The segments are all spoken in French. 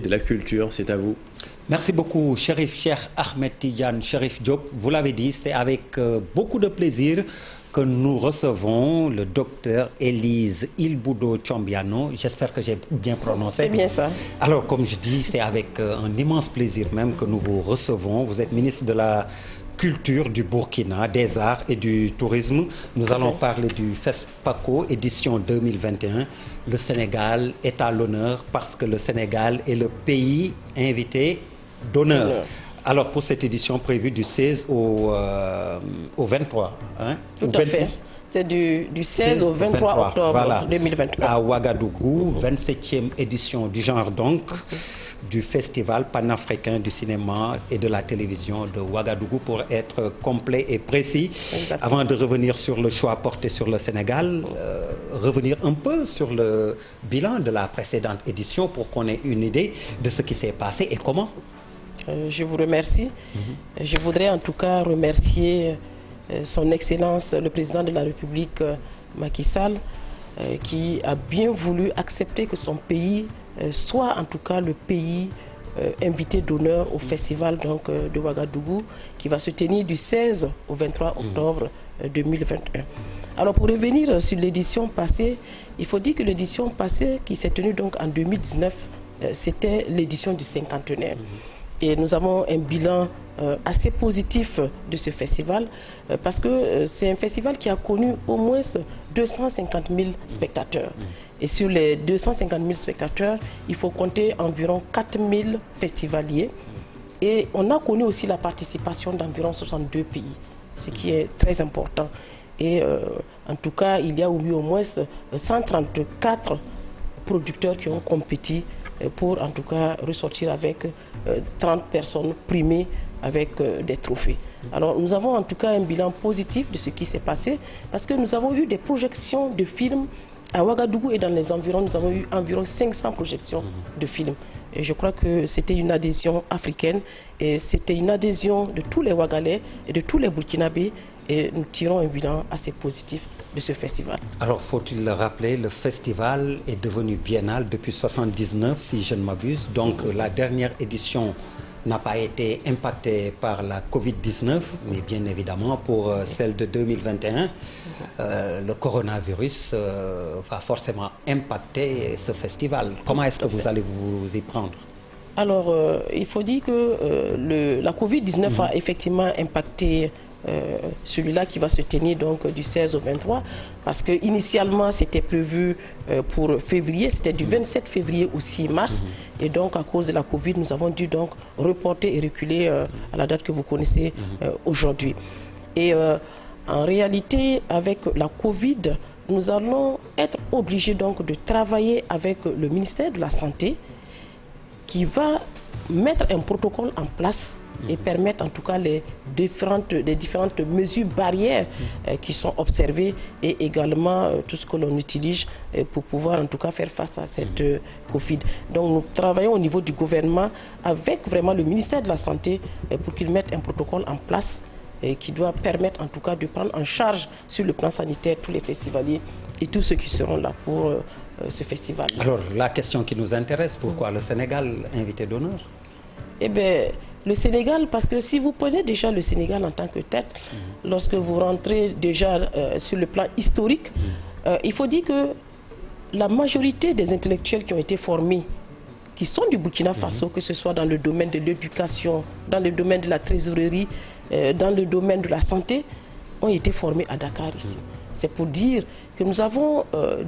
de la culture. C'est à vous. Merci beaucoup, Chérif Cheikh Ahmed Tidiane Chérif Diop. Vous l'avez dit, c'est avec beaucoup de plaisir que nous recevons le docteur Élise Ilboudo Tchombiano. J'espère que j'ai bien prononcé. C'est bien ça. Alors, comme je dis, c'est avec un immense plaisir même que nous vous recevons. Vous êtes ministre de la Culture du Burkina, des Arts et du Tourisme. Nous allons parler du FESPACO édition 2021. Le Sénégal est à l'honneur parce que le Sénégal est le pays invité d'honneur. Alors, pour cette édition prévue du 16 au 23, hein, Tout à fait. C'est du 16 au 23 octobre voilà, 2021. À Ouagadougou, 27e édition du genre donc, du Festival panafricain du cinéma et de la télévision de Ouagadougou, pour être complet et précis. Exactement. Avant de revenir sur le choix porté sur le Sénégal, revenir un peu sur le bilan de la précédente édition pour qu'on ait une idée de ce qui s'est passé et comment. Je vous remercie. Je voudrais en tout cas remercier son Excellence, le Président de la République, Macky Sall, qui a bien voulu accepter que son pays soit en tout cas le pays invité d'honneur au festival donc, de Ouagadougou, qui va se tenir du 16 au 23 octobre 2021. Alors pour revenir sur l'édition passée, il faut dire que l'édition passée qui s'est tenue donc en 2019, c'était l'édition du cinquantenaire. Et nous avons un bilan assez positif de ce festival parce que c'est un festival qui a connu au moins 250 000 spectateurs. Et sur les 250 000 spectateurs, il faut compter environ 4 000 festivaliers. Et on a connu aussi la participation d'environ 62 pays, ce qui est très important. Et en tout cas, il y a eu au moins 134 producteurs qui ont compétit pour en tout cas ressortir avec 30 personnes primées avec des trophées. Alors nous avons en tout cas un bilan positif de ce qui s'est passé parce que nous avons eu des projections de films à Ouagadougou et dans les environs. Nous avons eu environ 500 projections de films. Et je crois que c'était une adhésion africaine et c'était une adhésion de tous les Ouagalais et de tous les Burkinabés. Et nous tirons un bilan assez positif de ce festival. Alors, faut-il le rappeler, le festival est devenu biennal depuis 1979, si je ne m'abuse. Donc, la dernière édition n'a pas été impactée par la Covid-19, mais bien évidemment, pour celle de 2021, le coronavirus va forcément impacter ce festival. Comment est-ce que vous allez vous y prendre? Alors, il faut dire que la Covid-19 a effectivement impacté celui-là qui va se tenir donc du 16 au 23 parce que initialement c'était prévu pour février, c'était du 27 février au 6 mars et donc à cause de la Covid nous avons dû donc reporter et reculer à la date que vous connaissez aujourd'hui. Et en réalité avec la Covid nous allons être obligés donc de travailler avec le ministère de la Santé qui va mettre un protocole en place et permettre en tout cas les différentes mesures barrières qui sont observées et également tout ce que l'on utilise pour pouvoir en tout cas faire face à cette Covid. Donc nous travaillons au niveau du gouvernement avec vraiment le ministère de la Santé pour qu'ils mettent un protocole en place qui doit permettre en tout cas de prendre en charge sur le plan sanitaire tous les festivaliers et tous ceux qui seront là pour ce festival. Alors la question qui nous intéresse, pourquoi le Sénégal invité d'honneur? Eh bien, le Sénégal, parce que si vous prenez déjà le Sénégal en tant que tête, lorsque vous rentrez déjà sur le plan historique, il faut dire que la majorité des intellectuels qui ont été formés, qui sont du Burkina Faso, que ce soit dans le domaine de l'éducation, dans le domaine de la trésorerie, dans le domaine de la santé, ont été formés à Dakar ici. C'est pour dire que nous avons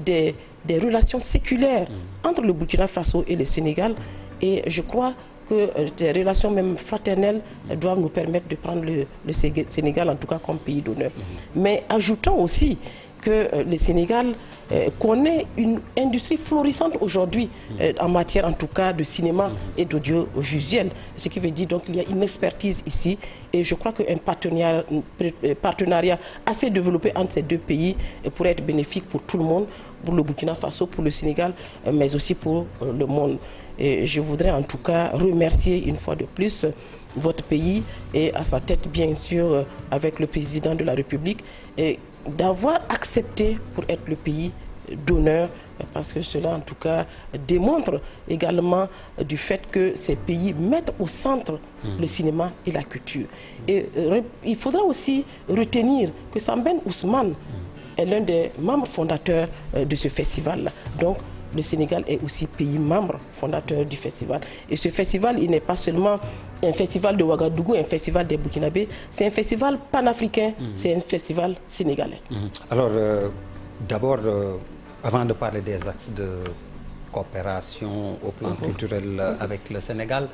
des relations séculaires entre le Burkina Faso et le Sénégal et je crois que des relations même fraternelles doivent nous permettre de prendre le Sénégal en tout cas comme pays d'honneur. Mais ajoutons aussi que le Sénégal connaît une industrie florissante aujourd'hui en matière en tout cas de cinéma et d'audiovisuel. Ce qui veut dire donc qu'il y a une expertise ici et je crois qu'un partenariat assez développé entre ces deux pays pourrait être bénéfique pour tout le monde, pour le Burkina Faso, pour le Sénégal, mais aussi pour le monde. Et je voudrais en tout cas remercier une fois de plus votre pays et à sa tête bien sûr avec le président de la République et d'avoir accepté pour être le pays d'honneur, parce que cela, en tout cas, démontre également du fait que ces pays mettent au centre le cinéma et la culture. Et il faudra aussi retenir que Sambène Ousmane est l'un des membres fondateurs de ce festival-là. Donc, le Sénégal est aussi pays membre fondateur du festival. Et ce festival, il n'est pas seulement un festival de Ouagadougou, un festival des Burkinabés, c'est un festival panafricain, c'est un festival sénégalais. Alors, d'abord, avant de parler des axes de coopération au plan culturel avec le Sénégal,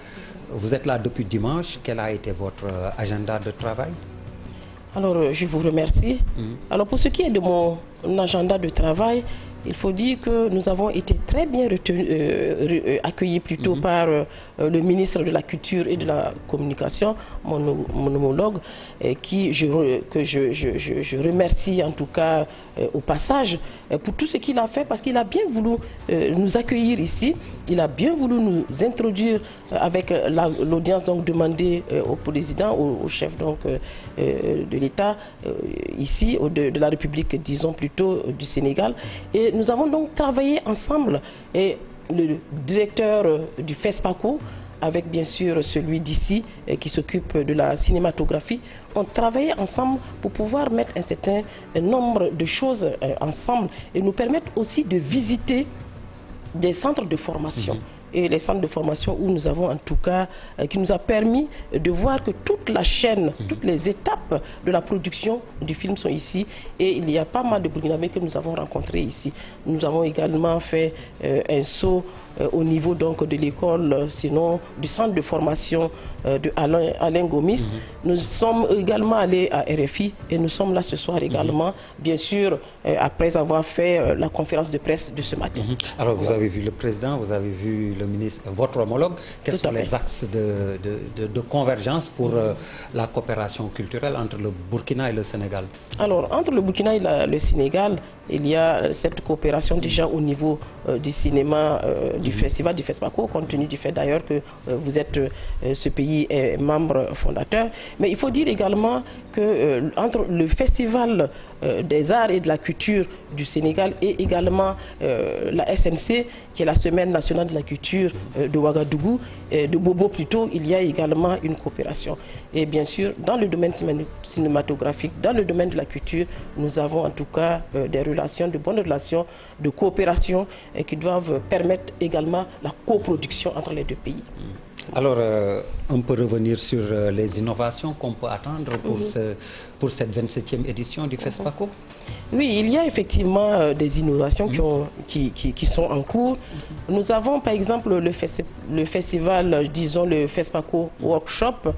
vous êtes là depuis dimanche. Quel a été votre agenda de travail? Alors, je vous remercie. Alors, pour ce qui est de mon agenda de travail, il faut dire que nous avons été très bien accueillis plutôt par le ministre de la Culture et de la Communication, mon homologue, que je remercie en tout cas au passage pour tout ce qu'il a fait, parce qu'il a bien voulu nous accueillir ici, il a bien voulu nous introduire avec l'audience donc demandée au président, au chef donc de l'État ici, de la République, disons plutôt du Sénégal. Et nous avons donc travaillé ensemble, et le directeur du FESPACO, avec bien sûr celui d'ici qui s'occupe de la cinématographie, ont travaillé ensemble pour pouvoir mettre un certain nombre de choses ensemble et nous permettre aussi de visiter des centres de formation. Et les centres de formation où nous avons en tout cas, qui nous a permis de voir que toute la chaîne, toutes les étapes de la production du film sont ici. Et il y a pas mal de Burkinabés que nous avons rencontrés ici. Nous avons également fait un saut au niveau donc de l'école, sinon du centre de formation de Alain Gomis. Nous sommes également allés à RFI et nous sommes là ce soir également, bien sûr, après avoir fait la conférence de presse de ce matin. Alors vous avez vu le président, vous avez vu le ministre, votre homologue. Quels sont les axes de convergence pour la coopération culturelle entre le Burkina et le Sénégal? Alors, entre le Burkina et le Sénégal, il y a cette coopération déjà au niveau du cinéma, du festival, du FESPACO, compte tenu du fait d'ailleurs que vous êtes, ce pays est membre fondateur. Mais il faut dire également que entre le festival des arts et de la culture du Sénégal et également la SNC, qui est la Semaine nationale de la culture de Ouagadougou, de Bobo plutôt, il y a également une coopération. Et bien sûr, dans le domaine cinématographique, dans le domaine de la culture, nous avons en tout cas des relations, de bonnes relations de coopération qui doivent permettre également la coproduction entre les deux pays. Alors, on peut revenir sur les innovations qu'on peut attendre pour cette 27e édition du FESPACO? Oui, il y a effectivement des innovations qui sont en cours. Nous avons par exemple le festival, disons le FESPACO Workshop,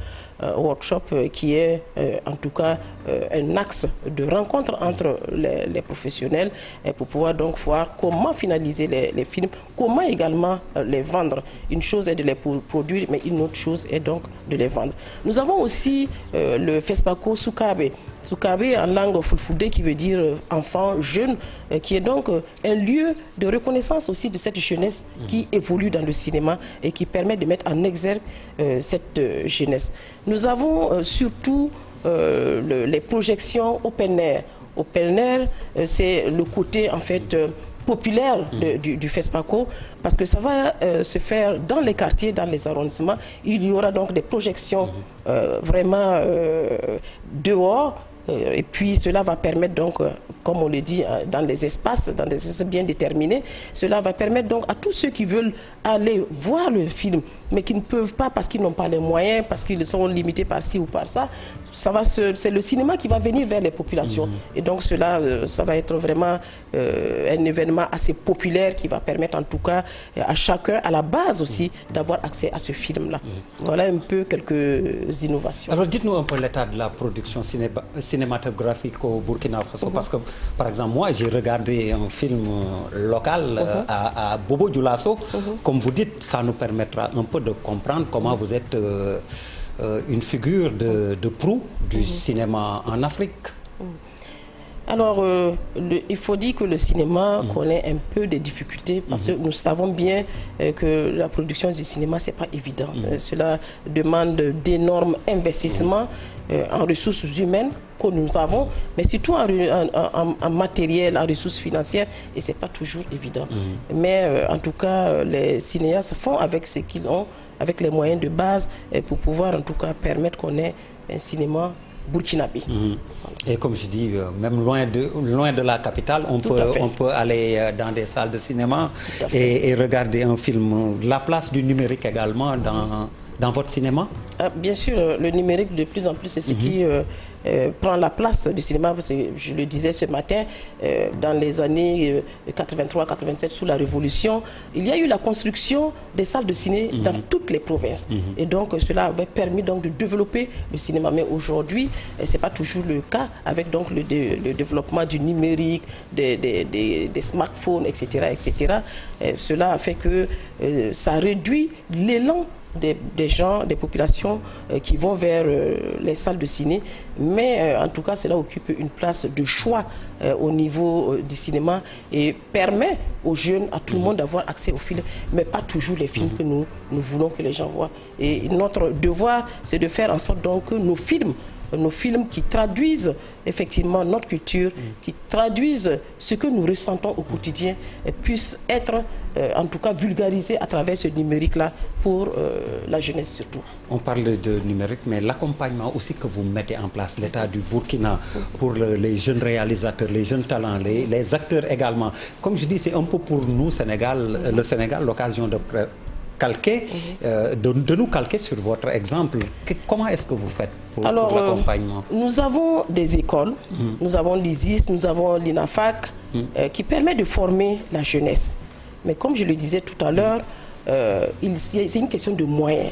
qui est en tout cas un axe de rencontre entre les professionnels pour pouvoir donc voir comment finaliser les films, comment également les vendre. Une chose est de les produire, mais une autre chose est donc de les vendre. Nous avons aussi le FESPACO Soukabe. Soukabe en langue fulfulde qui veut dire enfant, jeune, qui est donc un lieu de reconnaissance aussi de cette jeunesse qui évolue dans le cinéma et qui permet de mettre en exergue cette jeunesse. Nous avons surtout les projections open air. Open air, c'est le côté en fait populaire du FESPACO, parce que ça va se faire dans les quartiers, dans les arrondissements. Il y aura donc des projections vraiment dehors. Et puis cela va permettre donc, comme on le dit, dans des espaces bien déterminés, cela va permettre donc à tous ceux qui veulent aller voir le film, mais qui ne peuvent pas parce qu'ils n'ont pas les moyens, parce qu'ils sont limités par ci ou par ça, c'est le cinéma qui va venir vers les populations. Et donc cela, ça va être vraiment un événement assez populaire qui va permettre en tout cas à chacun, à la base aussi, d'avoir accès à ce film-là. Voilà un peu quelques innovations. Alors dites-nous un peu l'état de la production cinématographique au Burkina Faso, parce que par exemple moi j'ai regardé un film local à Bobo Dioulasso. Comme vous dites, ça nous permettra un peu de comprendre comment vous êtes une figure de proue du cinéma en Afrique. Alors, il faut dire que le cinéma connaît un peu des difficultés parce que nous savons bien que la production du cinéma, ce n'est pas évident. Cela demande d'énormes investissements en ressources humaines que nous avons, mais surtout en matériel, en ressources financières, et ce n'est pas toujours évident. Mais en tout cas, les cinéastes font avec ce qu'ils ont, avec les moyens de base, pour pouvoir en tout cas permettre qu'on ait un cinéma burkinabé. Et comme je dis, même loin de la capitale, on peut aller dans des salles de cinéma et regarder un film. La place du numérique également dans votre cinéma? Bien sûr, le numérique de plus en plus, c'est ce qui prend la place du cinéma. Parce que je le disais ce matin, dans les années 83-87, sous la Révolution, il y a eu la construction des salles de ciné dans toutes les provinces. Et donc, cela avait permis donc, de développer le cinéma. Mais aujourd'hui, ce n'est pas toujours le cas, avec donc, le développement du numérique, des smartphones, etc. Cela a fait que ça réduit l'élan des gens, des populations qui vont vers les salles de ciné. Mais en tout cas, cela occupe une place de choix au niveau du cinéma et permet aux jeunes, à tout le monde d'avoir accès aux films, mais pas toujours les films que nous voulons que les gens voient. Et notre devoir, c'est de faire en sorte donc que nos films qui traduisent effectivement notre culture, qui traduisent ce que nous ressentons au quotidien, puissent être en tout cas vulgarisés à travers ce numérique-là pour la jeunesse surtout. On parle de numérique, mais l'accompagnement aussi que vous mettez en place, l'État du Burkina, pour les jeunes réalisateurs, les jeunes talents, les acteurs également. Comme je dis, c'est un peu pour nous, le Sénégal, l'occasion de calquer, de nous calquer sur votre exemple. Comment est-ce que vous faites pour l'accompagnement? Nous avons des écoles, nous avons l'ISIS, nous avons l'INAFAC, qui permet de former la jeunesse. Mais comme je le disais tout à l'heure, c'est une question de moyens.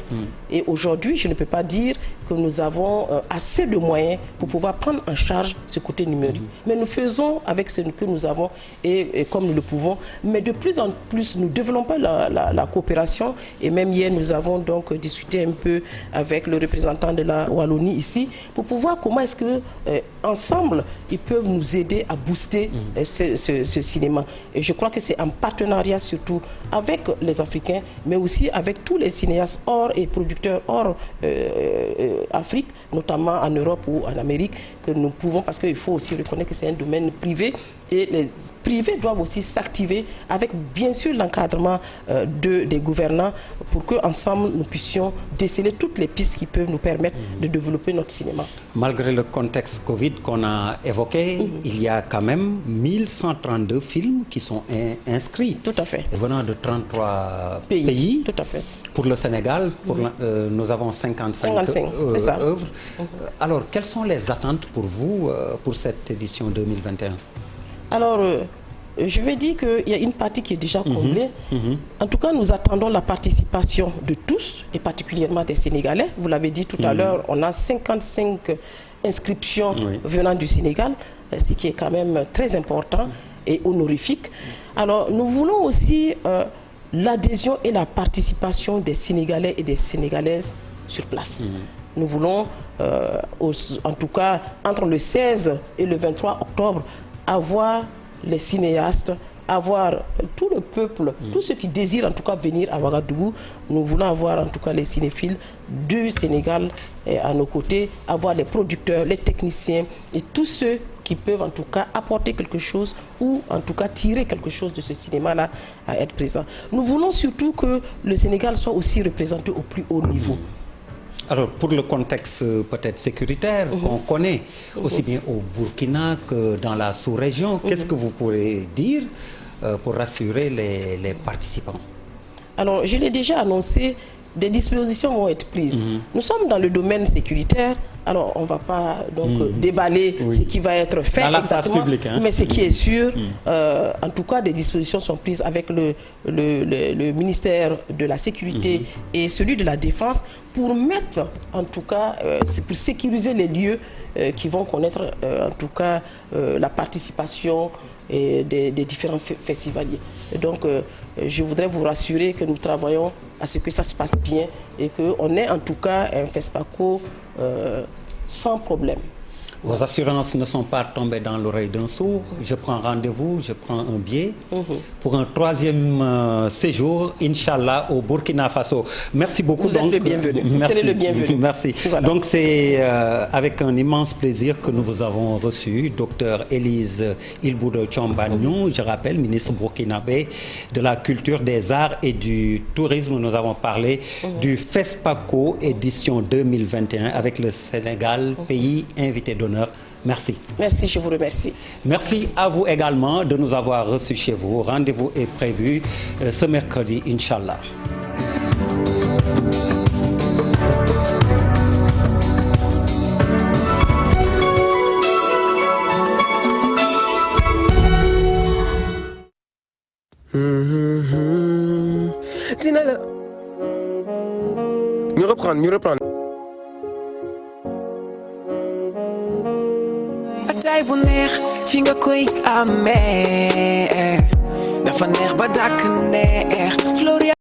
Et aujourd'hui, je ne peux pas dire que nous avons assez de moyens pour pouvoir prendre en charge ce côté numérique. Mais nous faisons avec ce que nous avons et comme nous le pouvons. Mais de plus en plus, nous développons la coopération. Et même hier, nous avons donc discuté un peu avec le représentant de la Wallonie ici pour pouvoir comment est-ce que ensemble, ils peuvent nous aider à booster ce cinéma. Et je crois que c'est en partenariat surtout avec les Africains, mais aussi avec tous les cinéastes hors et producteurs hors Afrique, notamment en Europe ou en Amérique, que nous pouvons, parce qu'il faut aussi reconnaître que c'est un domaine privé, et les privés doivent aussi s'activer avec bien sûr l'encadrement des gouvernants pour qu'ensemble nous puissions déceler toutes les pistes qui peuvent nous permettre de développer notre cinéma. Malgré le contexte Covid qu'on a évoqué, il y a quand même 1132 films qui sont inscrits. Tout à fait. Venant de 33 pays. Tout à fait. Pour le Sénégal, nous avons 55 œuvres. Alors, quelles sont les attentes pour vous pour cette édition 2021? Alors, je vais dire qu'il y a une partie qui est déjà comblée. En tout cas, nous attendons la participation de tous, et particulièrement des Sénégalais. Vous l'avez dit tout à l'heure, on a 55 inscriptions venant du Sénégal, ce qui est quand même très important et honorifique. Alors, nous voulons aussi l'adhésion et la participation des Sénégalais et des Sénégalaises sur place. Nous voulons, en tout cas, entre le 16 et le 23 octobre, avoir les cinéastes, avoir tout le peuple, tous ceux qui désirent en tout cas venir à Ouagadougou. Nous voulons avoir en tout cas les cinéphiles du Sénégal à nos côtés, avoir les producteurs, les techniciens et tous ceux qui peuvent en tout cas apporter quelque chose ou en tout cas tirer quelque chose de ce cinéma-là à être présent. Nous voulons surtout que le Sénégal soit aussi représenté au plus haut niveau. Alors, pour le contexte peut-être sécuritaire qu'on connaît, aussi bien au Burkina que dans la sous-région, qu'est-ce que vous pourrez dire pour rassurer les participants? Alors, je l'ai déjà annoncé, des dispositions vont être prises. Nous sommes dans le domaine sécuritaire, alors on ne va pas donc déballer ce qui va être fait dans exactement, publique, mais ce qui est sûr, en tout cas des dispositions sont prises avec le ministère de la Sécurité et celui de la Défense pour mettre en tout cas, pour sécuriser les lieux qui vont connaître en tout cas la participation des différents festivaliers. Et donc, je voudrais vous rassurer que nous travaillons à ce que ça se passe bien et qu'on ait en tout cas un FESPACO sans problème. Vos assurances ne sont pas tombées dans l'oreille d'un sourd. Je prends rendez-vous, je prends un billet pour un troisième séjour, Inch'Allah, au Burkina Faso. Merci beaucoup. Vous êtes le bienvenu. Vous serez le bienvenu. Merci. Voilà. Donc c'est avec un immense plaisir que nous vous avons reçu, docteur Élise Ilboudo Tchambagnon, je rappelle, ministre burkinabé de la culture, des arts et du tourisme. Nous avons parlé du FESPACO édition 2021 avec le Sénégal, pays invité d'honneur. Merci. Merci, je vous remercie. Merci à vous également de nous avoir reçus chez vous. Rendez-vous est prévu ce mercredi, Inch'Allah. dina la ñu reprendre ataay bu neex fi nga koy amee dafa neex ba dàkk neex